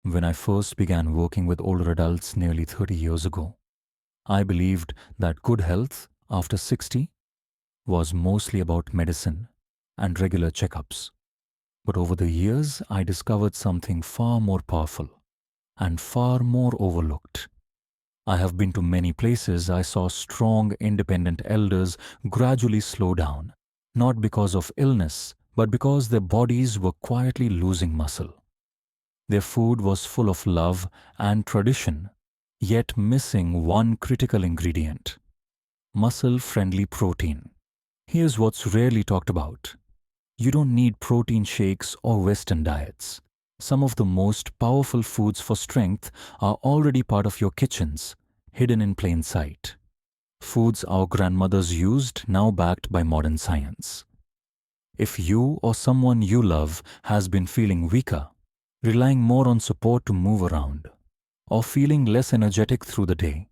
When I first began working with older adults nearly 30 years ago, I believed that good health after 60 was mostly about medicine and regular checkups. But over the years, I discovered something far more powerful and far more overlooked. I have been to many places I saw strong, independent elders gradually slow down, not because of illness, but because their bodies were quietly losing muscle. Their food was full of love and tradition, yet missing one critical ingredient: muscle-friendly protein. Here's what's rarely talked about. You don't need protein shakes or Western diets. Some of the most powerful foods for strength are already part of your kitchens, hidden in plain sight. Foods our grandmothers used, now backed by modern science. If you or someone you love has been feeling weaker, relying more on support to move around, or feeling less energetic through the day,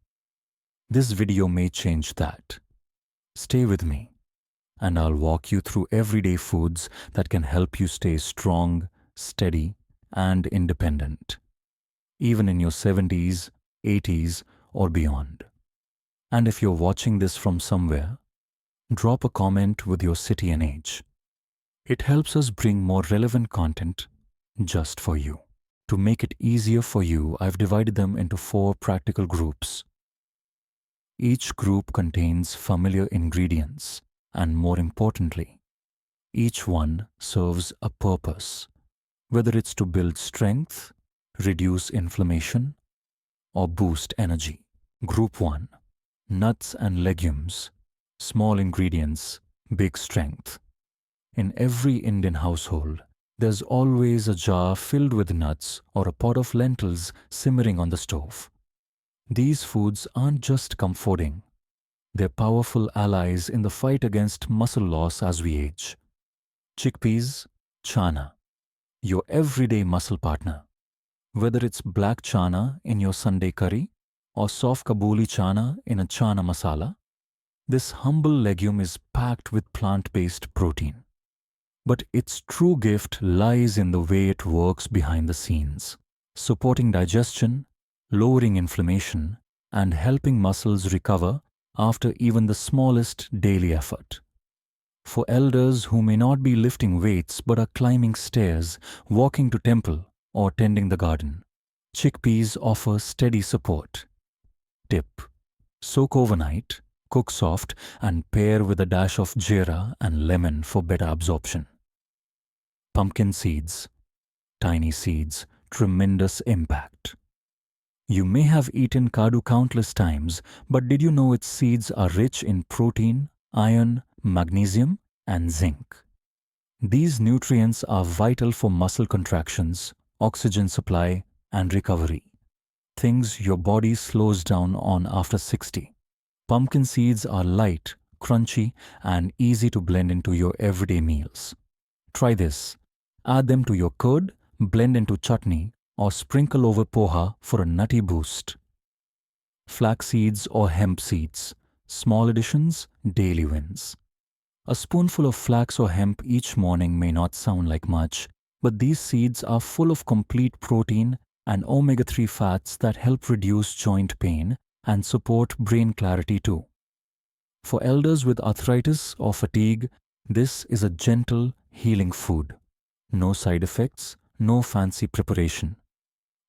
this video may change that. Stay with me, and I'll walk you through everyday foods that can help you stay strong, steady, and independent, even in your 70s, 80s, or beyond. And if you're watching this from somewhere, drop a comment with your city and age. It helps us bring more relevant content just for you. To make it easier for you, I've divided them into 4 practical groups. Each group contains familiar ingredients, and more importantly, each one serves a purpose, whether it's to build strength, reduce inflammation, or boost energy. Group 1. Nuts and legumes. Small ingredients, big strength. In every Indian household, there's always a jar filled with nuts or a pot of lentils simmering on the stove. These foods aren't just comforting. They're powerful allies in the fight against muscle loss as we age. Chickpeas, chana, your everyday muscle partner. Whether it's black chana in your Sunday curry or soft Kabuli chana in a chana masala, this humble legume is packed with plant-based protein. But its true gift lies in the way it works behind the scenes, supporting digestion, lowering inflammation, and helping muscles recover after even the smallest daily effort. For elders who may not be lifting weights but are climbing stairs, walking to temple, or tending the garden, chickpeas offer steady support. Tip: soak overnight, cook soft, and pair with a dash of jeera and lemon for better absorption. Pumpkin seeds. Tiny seeds, tremendous impact. You may have eaten kadu countless times, but did you know its seeds are rich in protein, iron, magnesium, and zinc? These nutrients are vital for muscle contractions, oxygen supply, and recovery, things your body slows down on after 60. Pumpkin seeds are light, crunchy, and easy to blend into your everyday meals. Try this. Add them to your curd, blend into chutney, or sprinkle over poha for a nutty boost. Flax seeds or hemp seeds. Small additions, daily wins. A spoonful of flax or hemp each morning may not sound like much, but these seeds are full of complete protein and omega-3 fats that help reduce joint pain and support brain clarity too. For elders with arthritis or fatigue, this is a gentle, healing food. No side effects, no fancy preparation.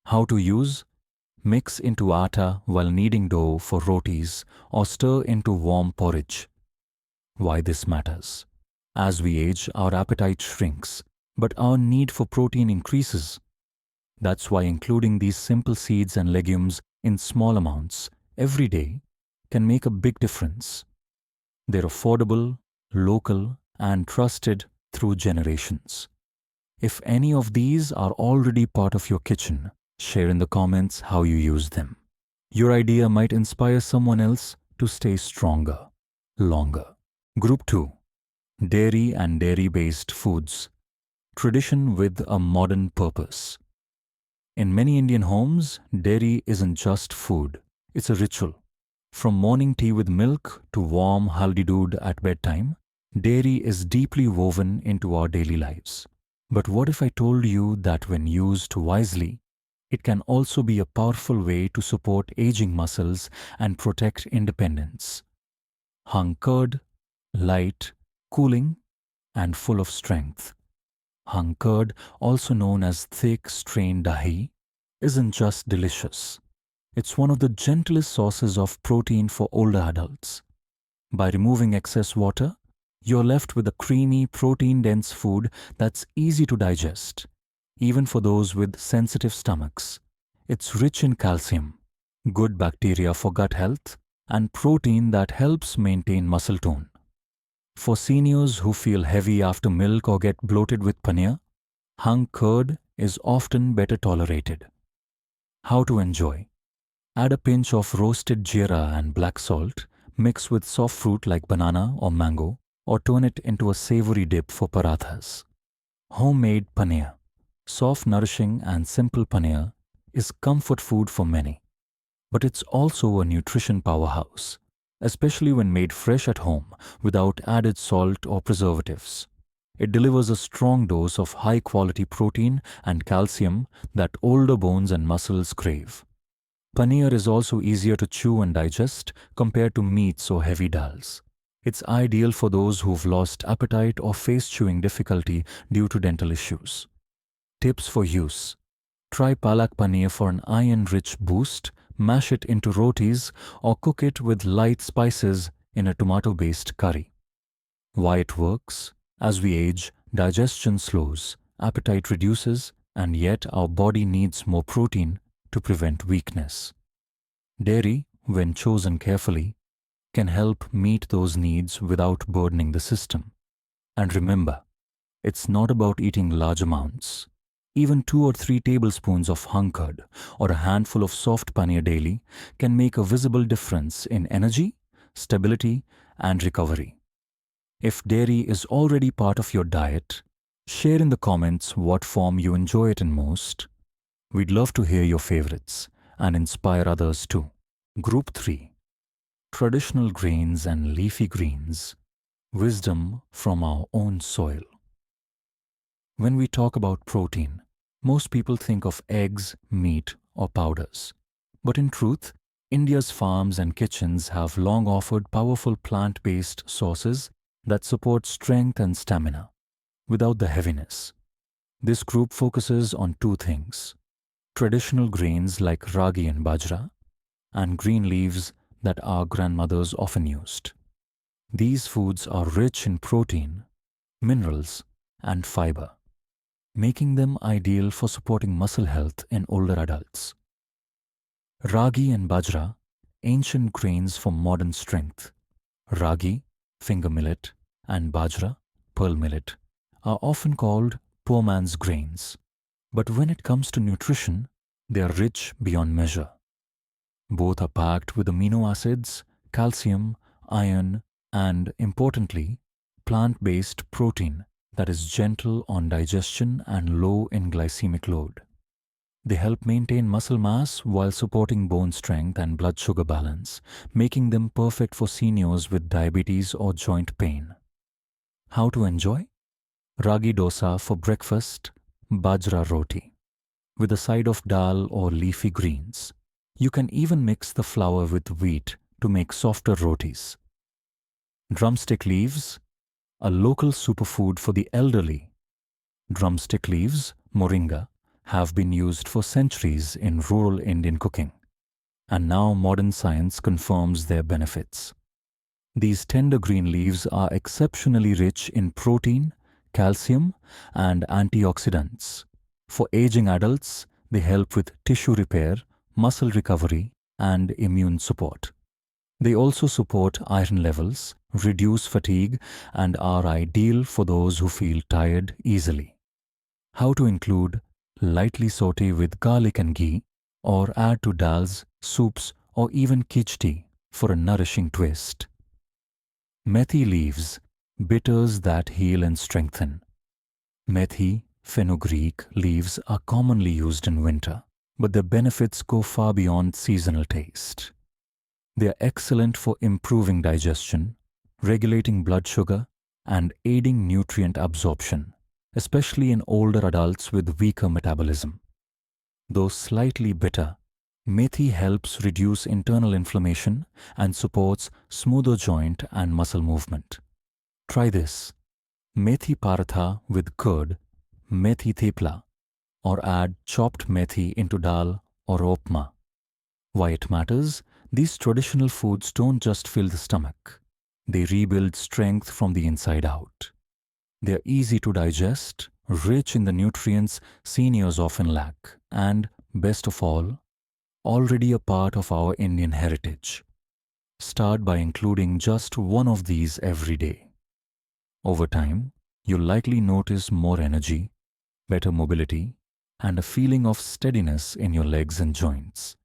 How to use? Mix into atta while kneading dough for rotis or stir into warm porridge. Why this matters? As we age, our appetite shrinks, but our need for protein increases. That's why including these simple seeds and legumes in small amounts every day can make a big difference. They're affordable, local, and trusted through generations. If any of these are already part of your kitchen, share in the comments how you use them. Your idea might inspire someone else to stay stronger, longer. Group 2. Dairy and dairy-based foods. Tradition with a modern purpose. In many Indian homes, dairy isn't just food, it's a ritual. From morning tea with milk to warm haldi doodh at bedtime, dairy is deeply woven into our daily lives. But what if I told you that when used wisely, It can also be a powerful way to support aging muscles and protect independence. Hung curd, light, cooling, and full of strength. Hung curd, also known as thick strained dahi, isn't just delicious. It's one of the gentlest sources of protein for older adults. By removing excess water, you're left with a creamy, protein-dense food that's easy to digest, even for those with sensitive stomachs. It's rich in calcium, good bacteria for gut health, and protein that helps maintain muscle tone. For seniors who feel heavy after milk or get bloated with paneer, hung curd is often better tolerated. How to enjoy? Add a pinch of roasted jeera and black salt, mix with soft fruit like banana or mango, or turn it into a savory dip for parathas. Homemade paneer. Soft, nourishing, and simple paneer is comfort food for many. But it's also a nutrition powerhouse, especially when made fresh at home without added salt or preservatives. It delivers a strong dose of high-quality protein and calcium that older bones and muscles crave. Paneer is also easier to chew and digest compared to meats or heavy dals. It's ideal for those who've lost appetite or face chewing difficulty due to dental issues. Tips for use. Try palak paneer for an iron-rich boost, mash it into rotis, or cook it with light spices in a tomato-based curry. Why it works? As we age, digestion slows, appetite reduces, and yet our body needs more protein to prevent weakness. Dairy, when chosen carefully, can help meet those needs without burdening the system. And remember, it's not about eating large amounts. Even 2 or 3 tablespoons of hung curd or a handful of soft paneer daily can make a visible difference in energy, stability, and recovery. If dairy is already part of your diet, share in the comments what form you enjoy it in most. We'd love to hear your favorites and inspire others too. Group 3. Traditional grains and leafy greens. Wisdom from our own soil. When we talk about protein, most people think of eggs, meat, or powders. But in truth, India's farms and kitchens have long offered powerful plant-based sources that support strength and stamina, without the heaviness. This group focuses on 2 things: traditional grains like ragi and bajra, and green leaves that our grandmothers often used. These foods are rich in protein, minerals, and fiber, making them ideal for supporting muscle health in older adults. Ragi and bajra, ancient grains for modern strength. Ragi, finger millet, and bajra, pearl millet, are often called poor man's grains. But when it comes to nutrition, they are rich beyond measure. Both are packed with amino acids, calcium, iron, and, importantly, plant-based protein that is gentle on digestion and low in glycemic load. They help maintain muscle mass while supporting bone strength and blood sugar balance, making them perfect for seniors with diabetes or joint pain. How to enjoy? Ragi dosa for breakfast, bajra roti, with a side of dal or leafy greens. You can even mix the flour with wheat to make softer rotis. Drumstick leaves, a local superfood for the elderly. Drumstick leaves, moringa, have been used for centuries in rural Indian cooking, and now modern science confirms their benefits. These tender green leaves are exceptionally rich in protein, calcium, and antioxidants. For aging adults, they help with tissue repair, muscle recovery, and immune support. They also support iron levels, reduce fatigue, and are ideal for those who feel tired easily. How to include: lightly saute with garlic and ghee, or add to dals, soups, or even khichdi for a nourishing twist. Methi leaves, bitters that heal and strengthen. Methi, fenugreek leaves are commonly used in winter, but their benefits go far beyond seasonal taste. They are excellent for improving digestion, regulating blood sugar, and aiding nutrient absorption, especially in older adults with weaker metabolism. Though slightly bitter, methi helps reduce internal inflammation and supports smoother joint and muscle movement. Try this: methi paratha with curd, methi thepla, or add chopped methi into dal or upma. Why it matters? These traditional foods don't just fill the stomach, they rebuild strength from the inside out. They're easy to digest, rich in the nutrients seniors often lack, and, best of all, already a part of our Indian heritage. Start by including just one of these every day. Over time, you'll likely notice more energy, better mobility, and a feeling of steadiness in your legs and joints.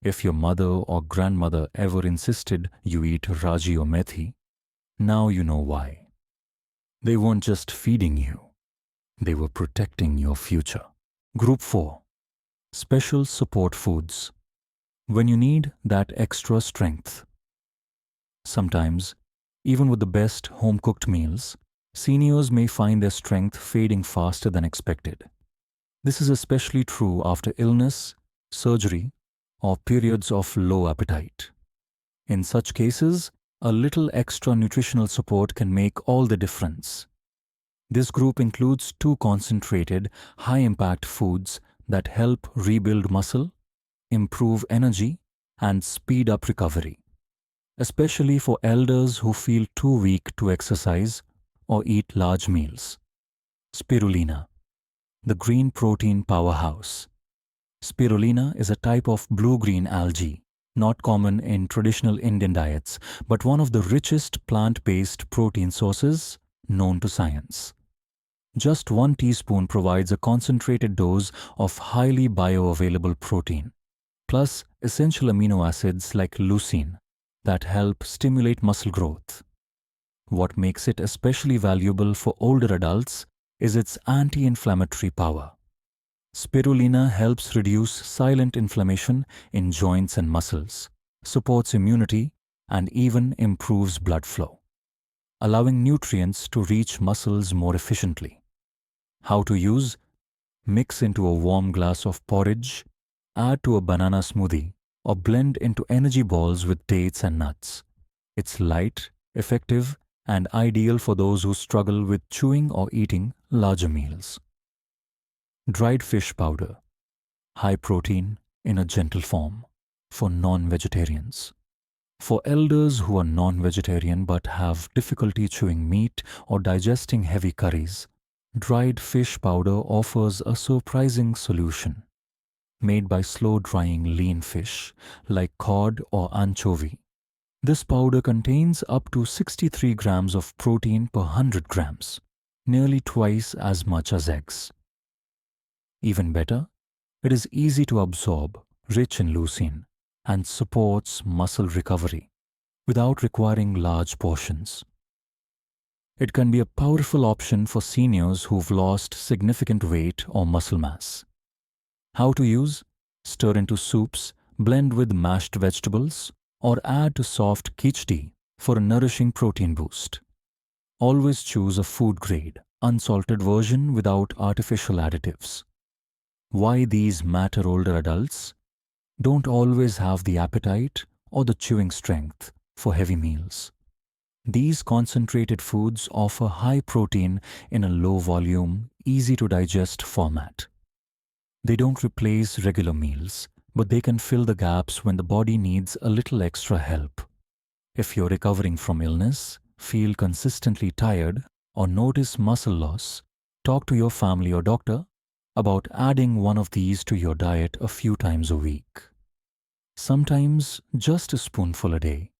If your mother or grandmother ever insisted you eat raji or methi, now you know why. They weren't just feeding you, they were protecting your future. Group 4. Special support foods. When you need that extra strength. Sometimes, even with the best home-cooked meals, seniors may find their strength fading faster than expected. This is especially true after illness, surgery, or periods of low appetite. In such cases, a little extra nutritional support can make all the difference. This group includes 2 concentrated, high-impact foods that help rebuild muscle, improve energy, and speed up recovery, especially for elders who feel too weak to exercise or eat large meals. Spirulina, the green protein powerhouse. Spirulina is a type of blue-green algae, not common in traditional Indian diets, but one of the richest plant-based protein sources known to science. Just 1 teaspoon provides a concentrated dose of highly bioavailable protein, plus essential amino acids like leucine that help stimulate muscle growth. What makes it especially valuable for older adults is its anti-inflammatory power. Spirulina helps reduce silent inflammation in joints and muscles, supports immunity, and even improves blood flow, allowing nutrients to reach muscles more efficiently. How to use? Mix into a warm glass of porridge, add to a banana smoothie, or blend into energy balls with dates and nuts. It's light, effective, and ideal for those who struggle with chewing or eating larger meals. Dried fish powder, high protein in a gentle form, for non-vegetarians. For elders who are non-vegetarian but have difficulty chewing meat or digesting heavy curries, dried fish powder offers a surprising solution. Made by slow-drying lean fish like cod or anchovy, this powder contains up to 63 grams of protein per 100 grams, nearly twice as much as eggs. Even better, it is easy to absorb, rich in leucine, and supports muscle recovery without requiring large portions. It can be a powerful option for seniors who've lost significant weight or muscle mass. How to use? Stir into soups, blend with mashed vegetables, or add to soft khichdi for a nourishing protein boost. Always choose a food-grade, unsalted version without artificial additives. Why these matter? Older adults don't always have the appetite or the chewing strength for heavy meals. These concentrated foods offer high protein in a low-volume, easy-to-digest format. They don't replace regular meals, but they can fill the gaps when the body needs a little extra help. If you're recovering from illness, feel consistently tired, or notice muscle loss, talk to your family or doctor about adding one of these to your diet a few times a week. Sometimes just a spoonful a day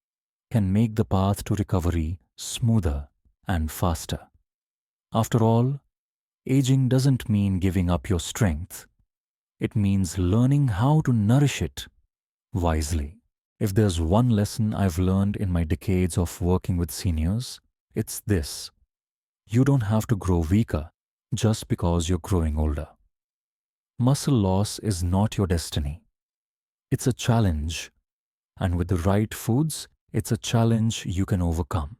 can make the path to recovery smoother and faster. After all, aging doesn't mean giving up your strength. It means learning how to nourish it wisely. If there's one lesson I've learned in my decades of working with seniors, it's this: you don't have to grow weaker just because you're growing older. Muscle loss is not your destiny. It's a challenge, and with the right foods, it's a challenge you can overcome.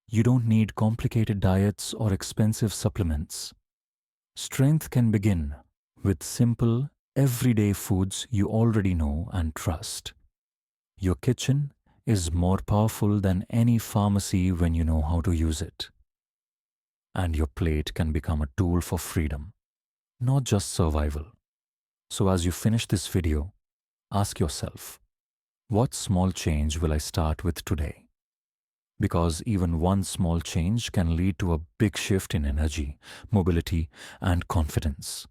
You don't need complicated diets or expensive supplements. Strength can begin with simple, everyday foods you already know and trust. Your kitchen is more powerful than any pharmacy when you know how to use it. And your plate can become a tool for freedom, not just survival. So as you finish this video, ask yourself, what small change will I start with today? Because even one small change can lead to a big shift in energy, mobility, and confidence.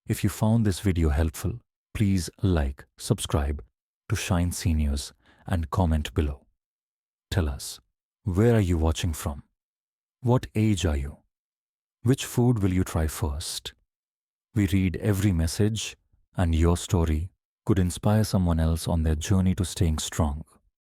If you found this video helpful, please like, subscribe to Shine Seniors and comment below. Tell us, where are you watching from? What age are you? Which food will you try first? We read every message, and your story could inspire someone else on their journey to staying strong.